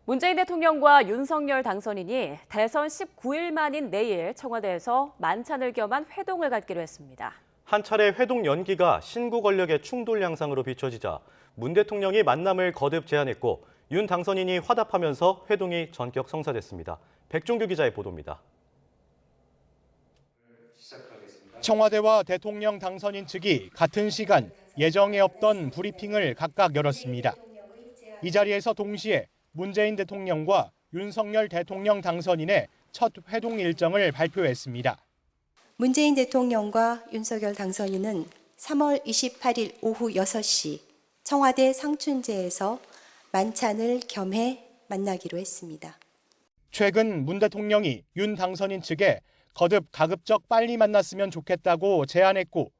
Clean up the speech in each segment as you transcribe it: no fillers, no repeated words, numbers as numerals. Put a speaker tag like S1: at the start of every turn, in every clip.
S1: 문재인 대통령과 윤석열 당선인이 대선 19일 만인 내일 청와대에서 만찬을 겸한 회동을 갖기로 했습니다.
S2: 한 차례 회동 연기가 신구 권력의 충돌 양상으로 비춰지자 문 대통령이 만남을 거듭 제안했고 윤 당선인이 화답하면서 회동이 전격 성사됐습니다. 백종규 기자의 보도입니다.
S3: 청와대와 대통령 당선인 측이 같은 시간 예정에 없던 브리핑을 각각 열었습니다. 이 자리에서 동시에 문재인 대통령과 윤석열 대통령 당선인의 첫 회동 일정을 발표했습니다.
S4: 문재인 대통령과 윤석열 당선인은 3월 28일 오후 6시 청와대 상춘제에서 만찬을 겸해 만나기로 했습니다.
S3: 최근 문 대통령이 윤 당선인 측에 거듭 가급적 빨리 만났으면 좋겠다고 제안했고,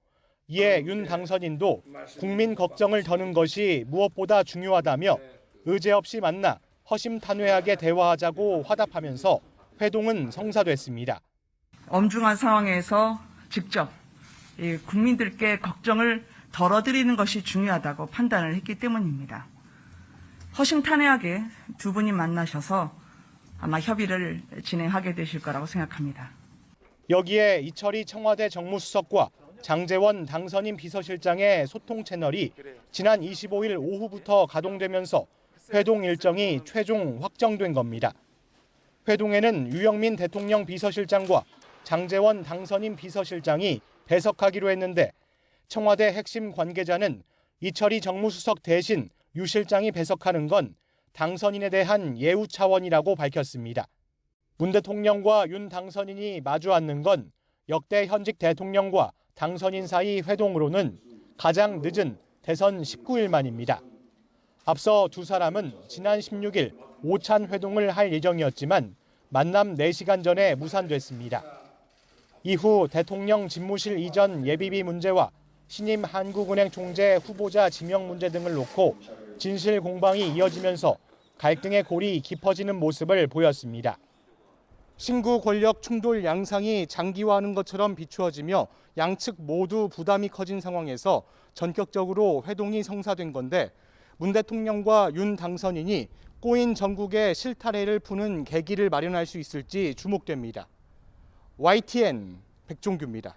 S3: 이에 윤 당선인도 국민 걱정을 더는 것이 무엇보다 중요하다며 의제 없이 만나 허심탄회하게 대화하자고 화답하면서 회동은 성사됐습니다.
S5: 엄중한 상황에서 직접 국민들께 걱정을 덜어드리는 것이 중요하다고 판단을 했기 때문입니다. 허심탄회하게 두 분이 만나셔서 아마 협의를 진행하게 되실 거라고 생각합니다.
S3: 여기에 이철희 청와대 정무수석과 장제원 당선인 비서실장의 소통 채널이 지난 25일 오후부터 가동되면서 회동 일정이 최종 확정된 겁니다. 회동에는 유영민 대통령 비서실장과 장제원 당선인 비서실장이 배석하기로 했는데, 청와대 핵심 관계자는 이철희 정무수석 대신 유 실장이 배석하는 건 당선인에 대한 예우 차원이라고 밝혔습니다. 문 대통령과 윤 당선인이 마주 앉는 건 역대 현직 대통령과 당선인 사이 회동으로는 가장 늦은 대선 19일 만입니다. 앞서 두 사람은 지난 16일 오찬 회동을 할 예정이었지만 만남 4시간 전에 무산됐습니다. 이후 대통령 집무실 이전 예비비 문제와 신임 한국은행 총재 후보자 지명 문제 등을 놓고 진실 공방이 이어지면서 갈등의 골이 깊어지는 모습을 보였습니다. 신구 권력 충돌 양상이 장기화하는 것처럼 비추어지며 양측 모두 부담이 커진 상황에서 전격적으로 회동이 성사된 건데, 문 대통령과 윤 당선인이 꼬인 전국의 실타래를 푸는 계기를 마련할 수 있을지 주목됩니다. YTN 백종규입니다.